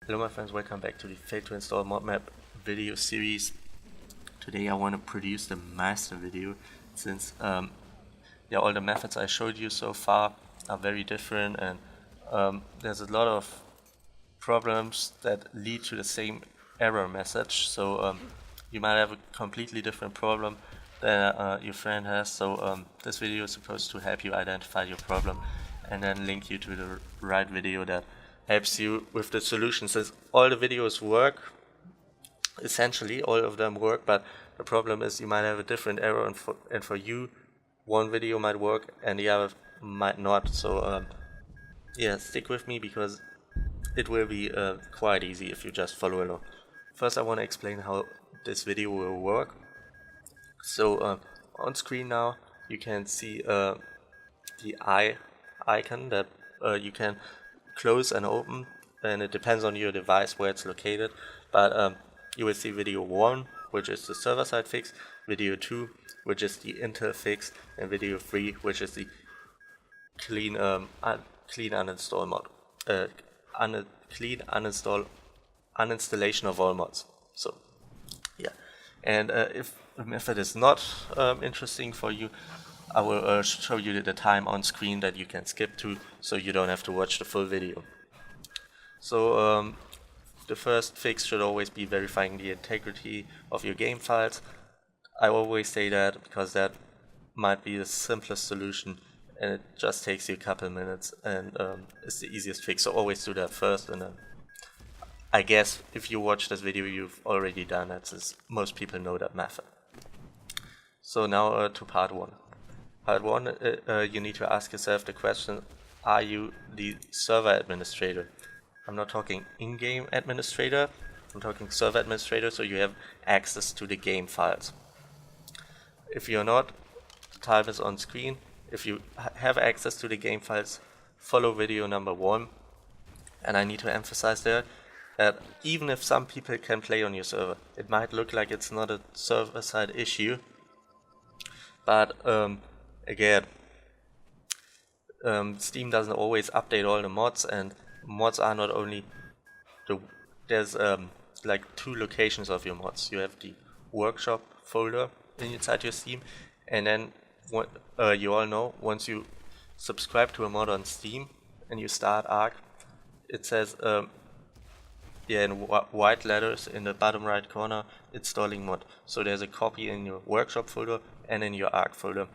Hello my friends, welcome back to the fail to install mod map video series. Today I want to produce the master video since all the methods I showed you so far are very different, and there's a lot of problems that lead to the same error message. So you might have a completely different problem than your friend has. So this video is supposed to help you identify your problem and then link you to the right video that helps you with the solution. Since all the videos work, essentially all of them work, but the problem is you might have a different error, and for you one video might work and the other might not. So yeah, stick with me because it will be quite easy if you just follow along. First I want to explain how this video will work. So on screen now you can see the eye icon that you can close and open, and it depends on your device where it's located, but you will see video 1, which is the server-side fix, video 2, which is the Intel fix, and video 3, which is the clean uninstall mod, clean uninstallation of all mods. So yeah, and if the method is not interesting for you, I will show you the time on screen that you can skip to, so you don't have to watch the full video. So the first fix should always be verifying the integrity of your game files. I always say that because that might be the simplest solution, and it just takes you a couple minutes, and it's the easiest fix. So always do that first, and then I guess if you watch this video you've already done that, since most people know that method. So now to part 1. Part 1, you need to ask yourself the question, are you the server administrator? I'm not talking in-game administrator, I'm talking server administrator, so you have access to the game files. If you're not, the time is on screen. If you have access to the game files, follow video number 1. And I need to emphasize there that even if some people can play on your server, it might look like it's not a server-side issue, but again, Steam doesn't always update all the mods, and mods are not only there's like 2 locations of your mods. You have the workshop folder inside your Steam, and then you all know, once you subscribe to a mod on Steam and you start ARK, it says in white letters in the bottom right corner, installing mod. So there's a copy in your workshop folder and in your ARK folder.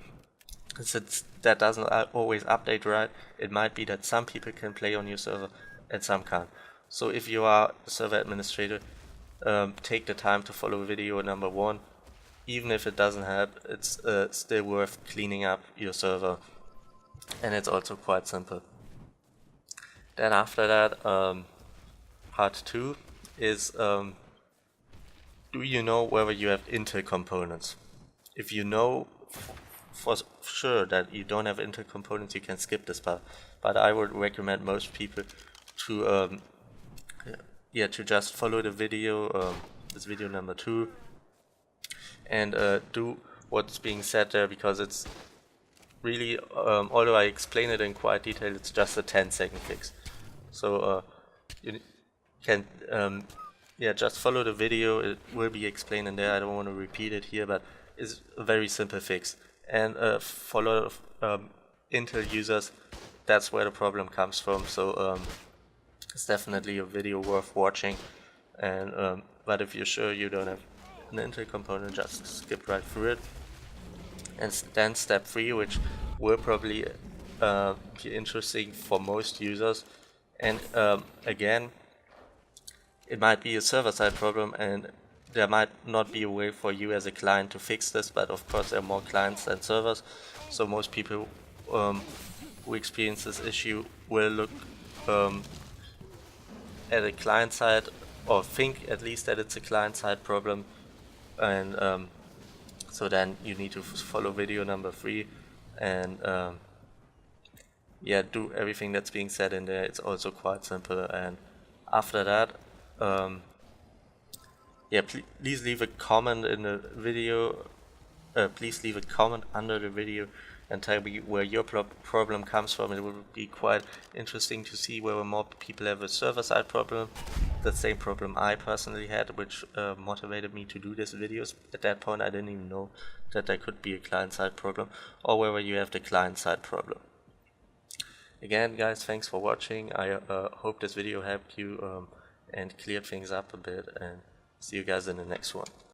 Since that doesn't always update right, it might be that some people can play on your server and some can't. So if you are a server administrator, take the time to follow video number 1. Even if it doesn't help, it's still worth cleaning up your server, and it's also quite simple. Then after that, part 2 is, do you know whether you have Intel components? If you know for sure that you don't have Intel components, you can skip this part, but I would recommend most people to to just follow the video, this video number 2, and do what's being said there, because it's really, although I explain it in quite detail, it's just a 10-second fix. So you can just follow the video, it will be explained in there. I don't want to repeat it here, but it's a very simple fix. And for a lot of Intel users, that's where the problem comes from. So it's definitely a video worth watching. And but if you're sure you don't have an Intel component, just skip right through it. And then step 3, which will probably be interesting for most users. And again, it might be a server-side problem, and there might not be a way for you as a client to fix this, but of course there are more clients than servers, so most people who experience this issue will look at a client side, or think at least that it's a client side problem, and so then you need to follow video number 3 and do everything that's being said in there. It's also quite simple. And after that, please leave a comment in the video. Please leave a comment under the video and tell me where your problem comes from. It would be quite interesting to see whether more people have a server-side problem, the same problem I personally had, which motivated me to do these videos. At that point I didn't even know that there could be a client-side problem, or whether you have the client-side problem. Again guys, thanks for watching. I hope this video helped you and cleared things up a bit, and see you guys in the next one.